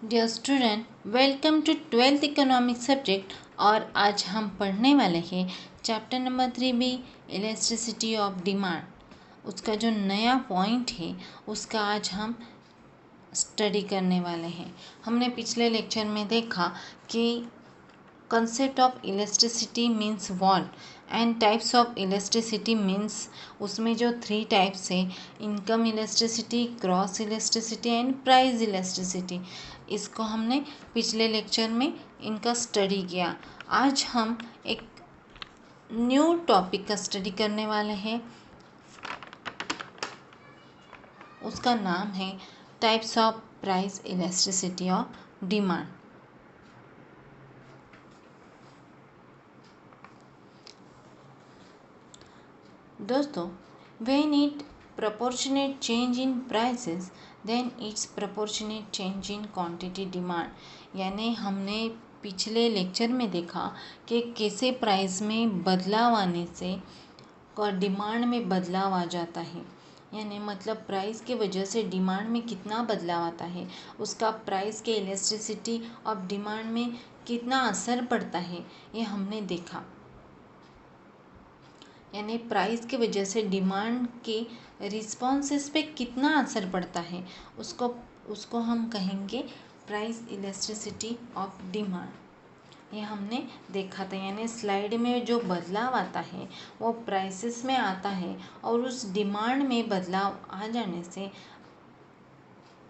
Dear student, welcome to 12th economic subject. और आज हम पढ़ने वाले हैं chapter number 3 elasticity of demand. उसका जो नया पॉइंट है उसका आज हम स्टडी करने वाले हैं। हमने पिछले लेक्चर में देखा कि concept of elasticity means what and types of elasticity means उसमें जो 3 टाइप्स है, income elasticity, cross elasticity and price elasticity, इसको हमने पिछले लेक्चर में इनका स्टडी किया। आज हम एक न्यू टॉपिक का स्टडी करने वाले हैं। उसका नाम है types of price elasticity of demand. दोस्तों, when it proportionate change in prices then it's proportionate change in quantity demand। यानी हमने पिछले लेक्चर में देखा कि कैसे प्राइस में बदलाव आने से डिमांड में बदलाव आ जाता है। यानी मतलब प्राइस के वजह से डिमांड में कितना बदलाव आता है, उसका प्राइस के इलास्टिसिटी ऑफ डिमांड में कितना असर पड़ता है, ये हमने देखा। यानी प्राइस की वजह से डिमांड के रिस्पॉन्सेस पे कितना असर पड़ता है, उसको हम कहेंगे प्राइस इलास्टिसिटी ऑफ डिमांड। ये हमने देखा था। यानी स्लाइड में जो बदलाव आता है वो प्राइसेस में आता है और उस डिमांड में बदलाव आ जाने से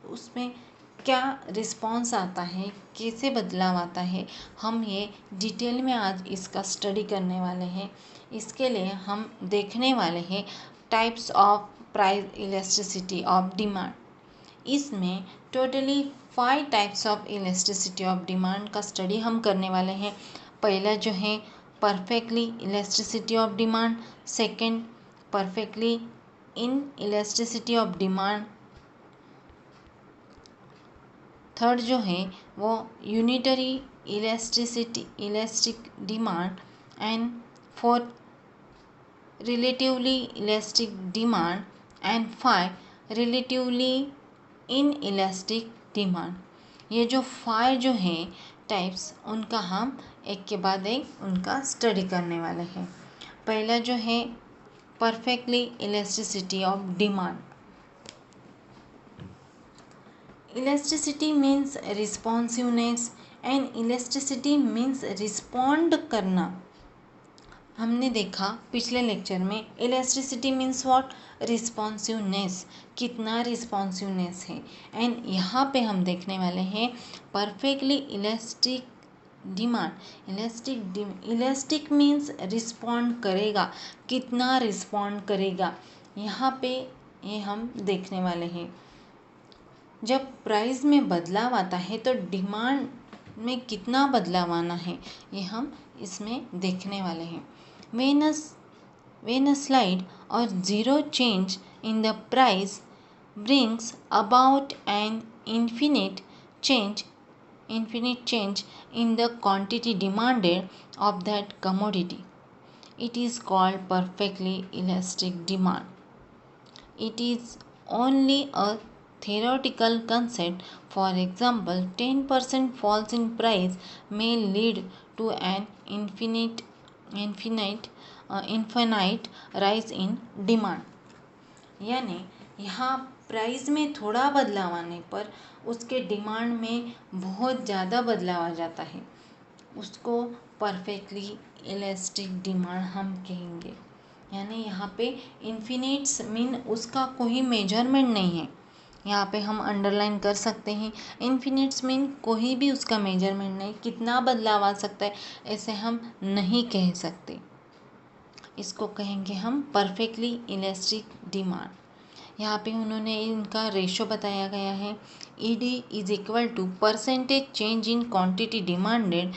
उसमें क्या रिस्पॉन्स आता है, कैसे बदलाव आता है, हम ये डिटेल में आज इसका स्टडी करने वाले हैं। इसके लिए हम देखने वाले हैं types of price elasticity of demand. इसमें totally 5 types of elasticity of demand का स्टडी हम करने वाले हैं। पहला जो है perfectly elasticity of demand, second perfectly in elasticity of demand, third जो है वो unitary elastic demand and fourth relatively elastic demand and 5 relatively in elastic demand. ये जो 5 जो है टाइप्स, उनका हम एक के बाद एक उनका स्टडी करने वाले हैं। पहला जो है perfectly elasticity of demand. Elasticity means responsiveness and elasticity means respond करना। हमने देखा पिछले लेक्चर में इलास्टिसिटी मीन्स व्हाट, रिस्पॉन्सिवनेस, कितना रिस्पॉन्सिवनेस है। एंड यहाँ पे हम देखने वाले हैं perfectly elastic demand. Elastic means respond करेगा, कितना रिस्पॉन्ड करेगा, यहाँ पे ये हम देखने वाले हैं। जब प्राइस में बदलाव आता है तो डिमांड में कितना बदलाव आना है, ये हम इसमें देखने वाले हैं। when a slide or zero change in the price brings about an infinite change in the quantity demanded of that commodity, it is called perfectly elastic demand. It is only a theoretical concept. For example, 10% falls in price may lead to an infinite rise in demand। यानी यहाँ price में थोड़ा बदलाव आने पर उसके demand में बहुत ज़्यादा बदलाव आ जाता है, उसको परफेक्टली इलास्टिक डिमांड हम कहेंगे। यानी यहाँ पे इन्फिनिट्स मीन उसका कोई मेजरमेंट नहीं है, यहाँ पे हम अंडरलाइन कर सकते हैं। इन्फिनिट्स मीन कोई भी उसका मेजरमेंट नहीं, कितना बदलाव आ सकता है ऐसे हम नहीं कह सकते, इसको कहेंगे हम परफेक्टली इलास्टिक डिमांड। यहाँ पे उन्होंने इनका रेशो बताया गया है, ED is equal to percentage change in quantity demanded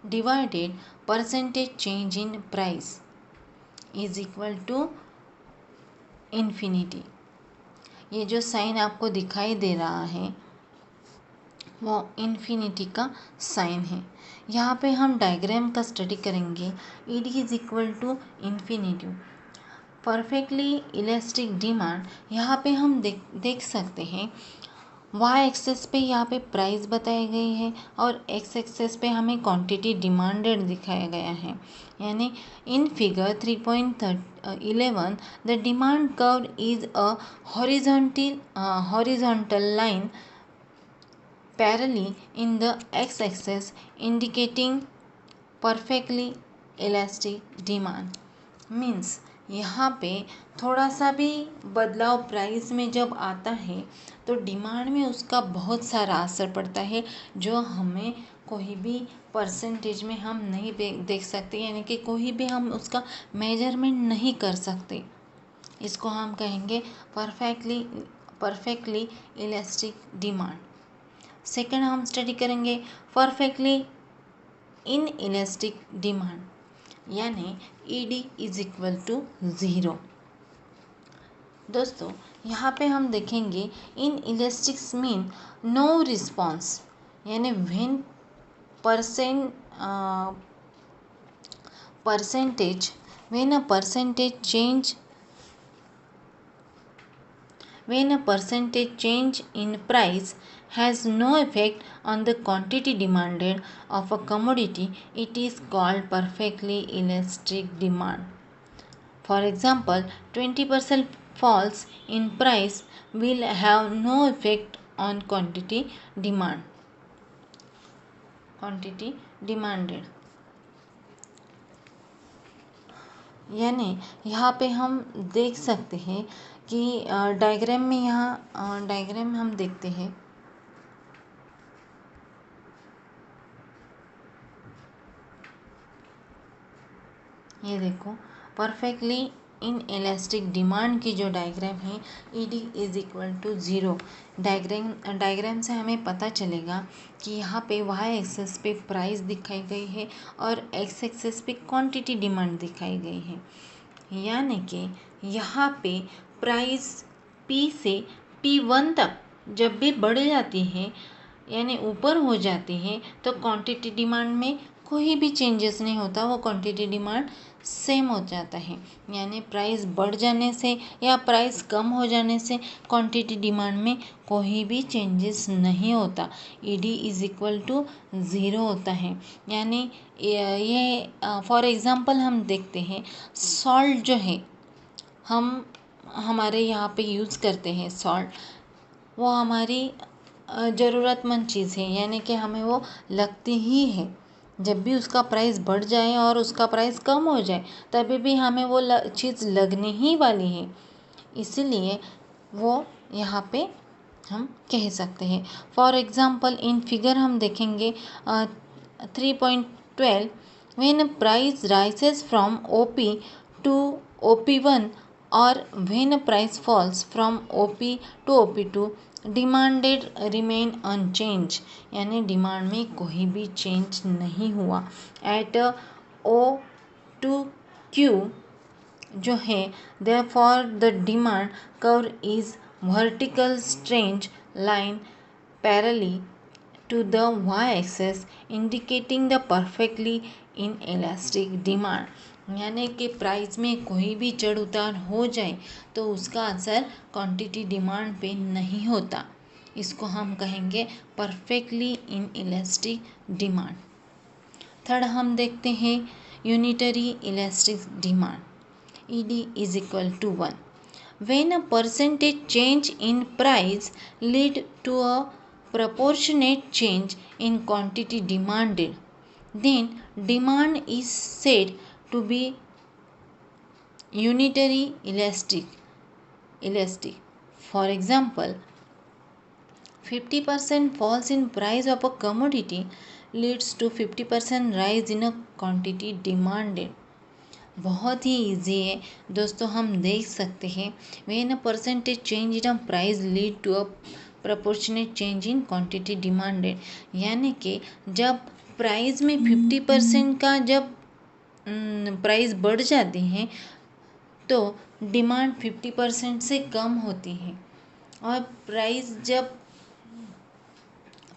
divided percentage change in price is equal to infinity. ये जो साइन आपको दिखाई दे रहा है वो इन्फिनिटी का साइन है। यहाँ पे हम डायग्राम का स्टडी करेंगे। ED is equal to infinity, perfectly elastic demand. यहाँ पे हम देख सकते हैं वाई एक्सेस पे यहाँ पे प्राइस बताई गई है और एक्स एक्सेस पे हमें क्वांटिटी डिमांडेड दिखाया गया है। यानी in figure 3.11 the demand curve is a horizontal line parallelly in the X axis indicating perfectly elastic demand. Means यहाँ पे थोड़ा सा भी बदलाव प्राइस में जब आता है तो डिमांड में उसका बहुत सारा असर पड़ता है, जो हमें कोई भी परसेंटेज में हम नहीं देख सकते, यानी कि कोई भी हम उसका मेजरमेंट नहीं कर सकते। इसको हम कहेंगे परफेक्टली इलास्टिक डिमांड। सेकंड हम स्टडी करेंगे परफेक्टली इन इलास्टिक डिमांड, यानी ED इज इक्वल टू 0। दोस्तों यहाँ पे हम देखेंगे इन इलास्टिक्स मीन नो रिस्पॉन्स, यानी when when a percentage change in price has no effect on the quantity demanded of a commodity, it is called perfectly elastic demand. For example, 20% falls in price will have no effect on quantity demanded. यानी यहाँ पे हम देख सकते हैं कि diagram में diagram हम देखते हैं। ये देखो परफेक्टली इन इलास्टिक डिमांड की जो डायग्राम है ED is equal to 0। Diagram से हमें पता चलेगा कि यहाँ पे वाई एक्सेस पे प्राइस दिखाई गई है और एक्स एक्सेस पे क्वांटिटी डिमांड दिखाई गई है। यानी कि यहाँ पे प्राइस P से P1 तक जब भी बढ़ जाती है, यानी ऊपर हो जाती है, तो क्वांटिटी डिमांड में कोई भी चेंजेस नहीं होता, वो क्वांटिटी डिमांड सेम हो जाता है। यानी प्राइस बढ़ जाने से या प्राइस कम हो जाने से क्वांटिटी डिमांड में कोई भी चेंजेस नहीं होता, ED इज इक्वल टू 0 होता है। यानी ये फॉर एग्ज़ाम्पल हम देखते हैं, सॉल्ट जो है हम हमारे यहाँ पे यूज़ करते हैं, सॉल्ट वो हमारी ज़रूरतमंद चीज़ है, यानी कि हमें वो लगती ही है। जब भी उसका प्राइस बढ़ जाए और उसका प्राइस कम हो जाए तभी भी हमें वो चीज़ लगने ही वाली है, इसीलिए वो यहाँ पे हम कह सकते हैं। फॉर एग्ज़ाम्पल इन फिगर हम देखेंगे 3.12 when price rises from OP to OP1 और when price falls from OP to OP2 demanded remain unchanged, यानी डिमांड में कोई भी चेंज नहीं हुआ। एट O टू Q जो है therefore the demand curve is vertical straight line parallelly to the y-axis indicating the perfectly inelastic demand। यानी कि प्राइस में कोई भी चढ़ उतार हो जाए तो उसका असर क्वांटिटी डिमांड पे नहीं होता, इसको हम कहेंगे परफेक्टली इनइलास्टिक डिमांड। थर्ड हम देखते हैं unitary elastic demand, ED is equal to 1 when a percentage change in price lead to a proportionate change in quantity demanded, then demand is said to be unitary elastic. For example, 50% falls in price of a commodity leads to 50% rise in a quantity demanded। बहुत ही easy है दोस्तों, हम देख सकते हैं when a percentage change in a price lead to a proportionate change in quantity demanded, यानी कि जब प्राइस में 50% का जब प्राइस बढ़ जाती है तो डिमांड 50% से कम होती है, और प्राइस जब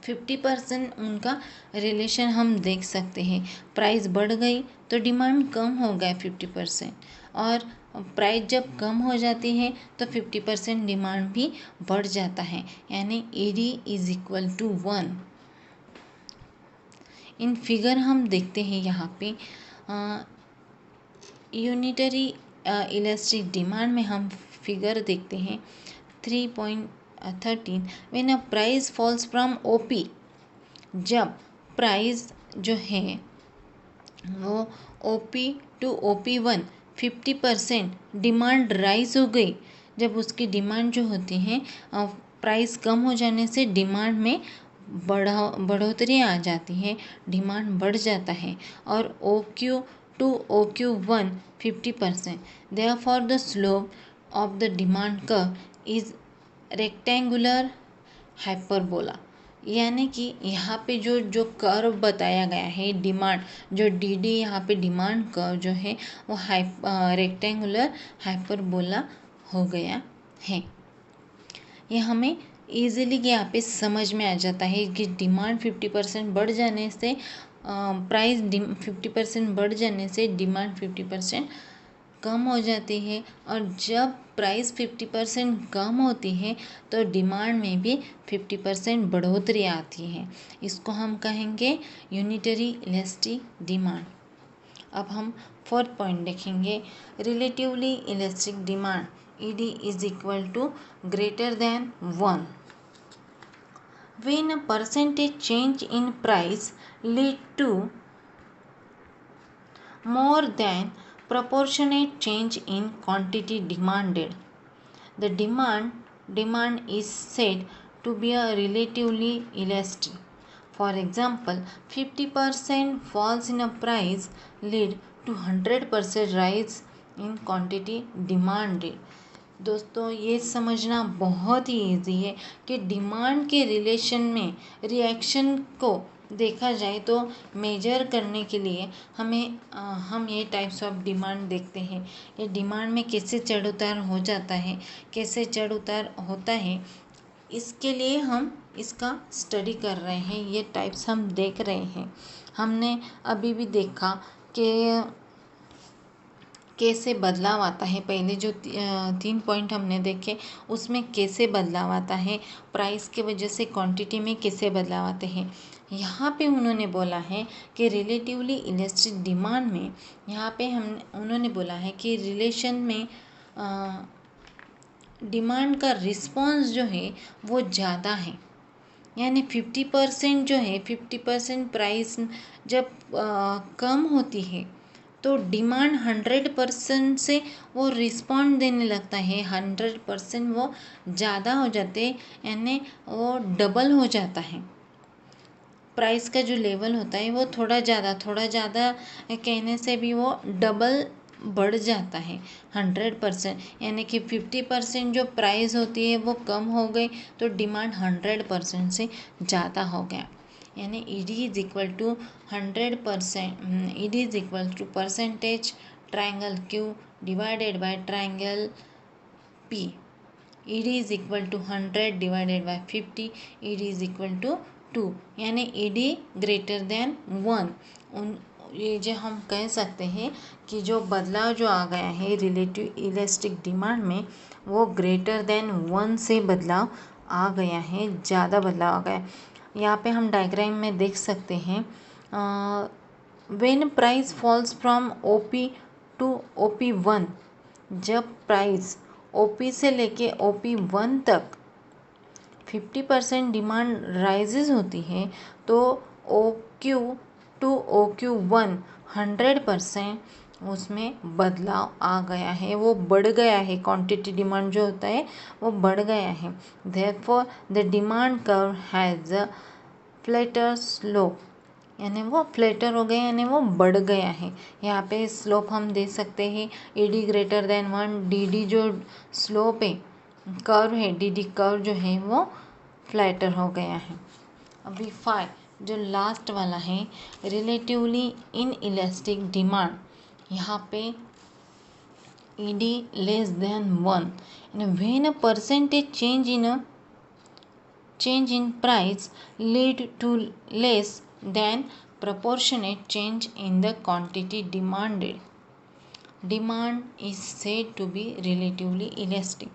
50% उनका रिलेशन हम देख सकते हैं, प्राइस बढ़ गई तो डिमांड कम हो गया 50%, और प्राइस जब कम हो जाती है तो 50% डिमांड भी बढ़ जाता है, यानी ED is equal to 1। In figure हम देखते हैं यहाँ पे यूनिटरी इलास्टिक डिमांड में हम फिगर देखते हैं 3.13। When a price falls from OP, जब प्राइस जो है वो OP to OP1 50% demand rise हो गई, जब उसकी डिमांड जो होती है प्राइस कम हो जाने से डिमांड में बढ़ोतरी आ जाती है, डिमांड बढ़ जाता है, और OQ to OQ1 50%, therefore the slope of the demand curve is rectangular hyperbola. यानी कि यहाँ पे जो जो कर्व बताया गया है डिमांड, जो डी यहाँ पे डिमांड कर्व जो है वो रेक्टेंगुलर हाइपरबोला हो गया है। ये हमें ईजिली यहाँ पे समझ में आ जाता है कि डिमांड 50% बढ़ जाने से प्राइस 50% बढ़ जाने से डिमांड 50% कम हो जाती है, और जब प्राइस 50% कम होती है तो डिमांड में भी 50% बढ़ोतरी आती है। इसको हम कहेंगे यूनिटरी इलास्टिक डिमांड। अब हम 4th पॉइंट देखेंगे, relatively elastic demand ED is equal to greater than 1 when a percentage change in price lead to more than proportionate change in quantity demanded. The demand is said to be a relatively elastic. For example, 50% falls in a price lead to 100% rise in quantity demanded. दोस्तों ये समझना बहुत ही easy है कि demand के relation में reaction को देखा जाए तो मेजर करने के लिए हम ये टाइप्स ऑफ डिमांड देखते हैं। ये डिमांड में कैसे चढ़ उतार हो जाता है, कैसे चढ़ उतार होता है, इसके लिए हम इसका स्टडी कर रहे हैं, ये टाइप्स हम देख रहे हैं। हमने अभी भी देखा कि कैसे बदलाव आता है, पहले जो 3 पॉइंट हमने देखे उसमें कैसे बदलाव आता है, प्राइस के वजह से क्वांटिटी में कैसे बदलाव आते हैं। यहाँ पे उन्होंने बोला है कि रिलेटिवली इलास्टिक डिमांड में यहाँ पे उन्होंने बोला है कि रिलेशन में डिमांड का रिस्पॉन्स जो है वो ज़्यादा है, यानी 50% जो है 50% प्राइस जब कम होती है तो डिमांड 100% से वो रिस्पॉन्ड देने लगता है, 100% वो ज़्यादा हो जाते, यानी वो डबल हो जाता है। प्राइस का जो लेवल होता है वो थोड़ा ज़्यादा कहने से भी वो डबल बढ़ जाता है 100%, यानी कि 50% जो प्राइस होती है वो कम हो गई तो डिमांड 100% से ज़्यादा हो गया, यानी ED is equal to 100%, ED is equal to percentage triangle Q divided by triangle P। ED is equal to 100 divided by 50, ED is equal to 2, यानी ED ग्रेटर देन 1। ये जो हम कह सकते हैं कि जो बदलाव जो आ गया है रिलेटिव इलास्टिक डिमांड में वो ग्रेटर देन 1 से बदलाव आ गया है, ज़्यादा बदलाव आ गया। यहाँ पे हम डायग्राम में देख सकते हैं, when price falls from OP to OP1, जब प्राइस OP से लेके OP1 तक 50% डिमांड राइजेस होती है तो OQ टू OQ1 100% उसमें बदलाव आ गया है, वो बढ़ गया है, क्वांटिटी डिमांड जो होता है वो बढ़ गया है। Therefore the demand curve has a flatter slope, यानी वो फ्लैटर हो गया, यानी वो बढ़ गया है। यहाँ पे स्लोप हम दे सकते हैं ED ग्रेटर देन 1, DD जो स्लोप है कर्व है, DD कर्व जो है वो फ्लैटर हो गया है। अभी 5 जो लास्ट वाला है रिलेटिवली इन इलास्टिक डिमांड, यहाँ पे ED less than 1, when a percentage change in price lead to less than proportionate change in the quantity demanded. Demand is said to be relatively elastic.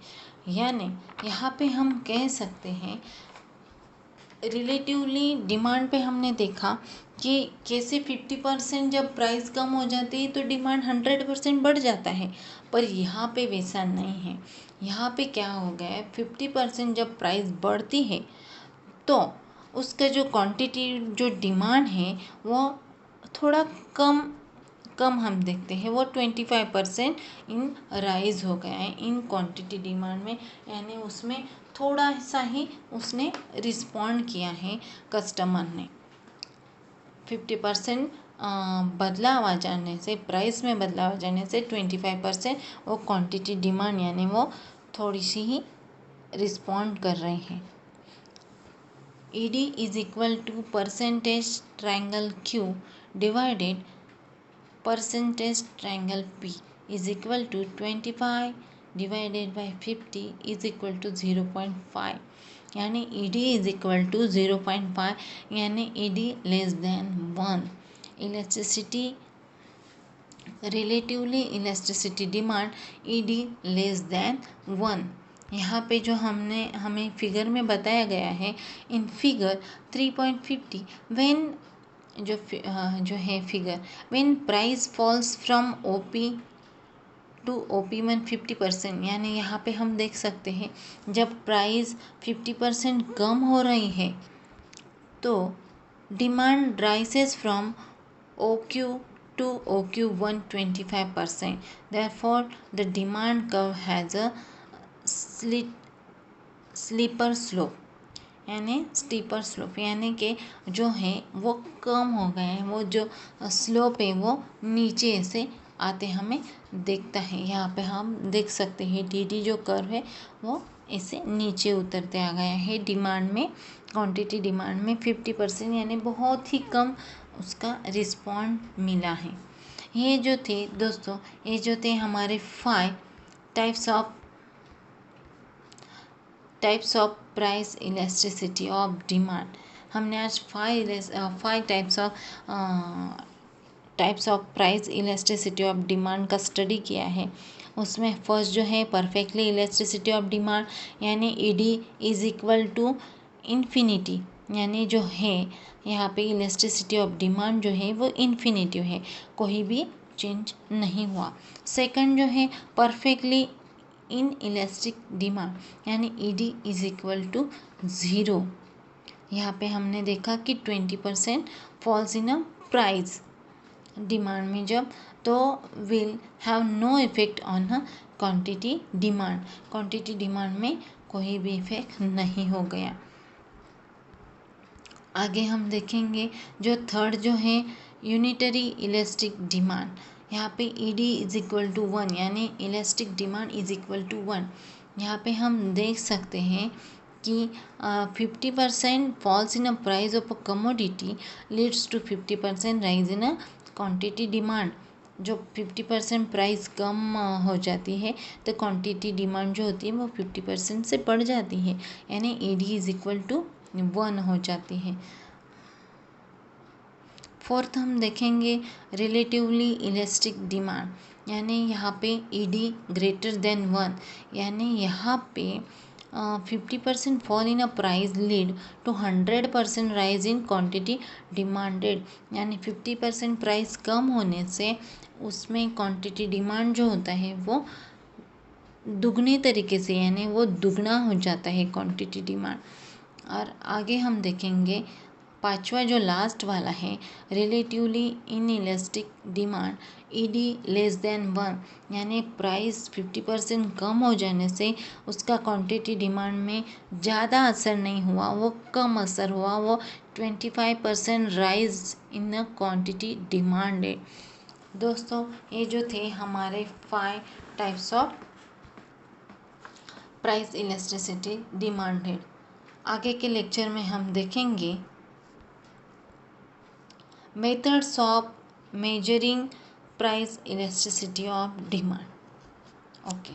यानी यहाँ पे हम कह सकते हैं रिलेटिवली डिमांड पे हमने देखा कि कैसे 50% जब प्राइस कम हो जाती है तो डिमांड 100% बढ़ जाता है, पर यहाँ पे वैसा नहीं है। यहाँ पे क्या हो गया है, 50% जब प्राइस बढ़ती है तो उसका जो क्वांटिटी जो डिमांड है वो थोड़ा कम हम देखते हैं, वो 25% इन राइज हो गया है इन क्वांटिटी डिमांड में। यानी उसमें थोड़ा सा ही उसने रिस्पॉन्ड किया है कस्टमर ने। 50% बदलाव आ जाने से, प्राइस में बदलाव आ जाने से 25% वो क्वांटिटी डिमांड यानी वो थोड़ी सी ही रिस्पॉन्ड कर रहे हैं। ED is equal to percentage triangle Q divided percentage triangle P is equal to 25 divided by 50 is equal to 0.5। यानी ED इज इक्वल टू 0.5, यानी ED less than 1। Electricity relatively elasticity demand ED less than 1। यहाँ पे जो हमें figure में बताया गया है इन फिगर 3.50 व्हेन जो है figure when price falls from OP to OP1 50%। यानी यहाँ पे हम देख सकते हैं जब प्राइस 50% कम हो रही है तो demand राइसेस from OQ to OQ1 25%. Therefore, the demand curve has a sleeper slope यानी स्टीपर स्लोप, यानी कि जो है वो कम हो गए हैं, वो जो स्लोप है वो नीचे से आते हमें दिखता है। यहाँ पे हम देख सकते हैं DD जो कर्व है वो ऐसे नीचे उतरते आ गया है डिमांड में, क्वांटिटी डिमांड में 50%, यानी बहुत ही कम उसका रिस्पॉन्ड मिला है। ये जो थे दोस्तों, ये जो थे हमारे 5 types of price elasticity of demand. हमने आज 5 types of price elasticity of demand का स्टडी किया है। उसमें फर्स्ट जो है परफेक्टली इलास्टिसिटी ऑफ डिमांड, यानी ED is equal to infinity, यानी जो है यहाँ पे इलास्टिसिटी ऑफ डिमांड जो है वो इन्फिनिटिव है, कोई भी चेंज नहीं हुआ। सेकंड जो है परफेक्टली इन इलास्टिक डिमांड, यानी ED इज इक्वल टू 0। यहाँ पे हमने देखा कि 20% falls in a price demand में जब, तो will have no effect on a quantity demand, quantity demand में कोई भी इफेक्ट नहीं हो गया। आगे हम देखेंगे जो थर्ड जो है यूनिटरी इलास्टिक डिमांड। यहाँ पे ED इज इक्वल टू 1, यानी elastic demand is equal to 1। यहाँ पे हम देख सकते हैं कि 50% falls in a price of a commodity leads to 50% rise in a quantity demand. जो 50% प्राइस कम हो जाती है तो क्वांटिटी डिमांड जो होती है वो 50% से बढ़ जाती है, यानी ED इज इक्वल टू 1 हो जाती है। फोर्थ हम देखेंगे रिलेटिवली इलास्टिक डिमांड, यानी यहाँ पे ED ग्रेटर देन 1, यानी यहाँ पे 50% fall in a price lead to 100% rise in quantity demanded. यानी 50% प्राइस कम होने से उसमें क्वांटिटी डिमांड जो होता है वो दुगने तरीके से, यानी वो दुगना हो जाता है क्वांटिटी डिमांड। और आगे हम देखेंगे पांचवा जो लास्ट वाला है relatively in elastic demand, ED less than 1, यानी प्राइस 50% कम हो जाने से उसका क्वांटिटी डिमांड में ज़्यादा असर नहीं हुआ, वो कम असर हुआ, वो 25% rise in the quantity demand है। दोस्तों ये जो थे हमारे 5 types of price elasticity demanded. आगे के लेक्चर में हम देखेंगे methods of measuring price elasticity of demand. Okay.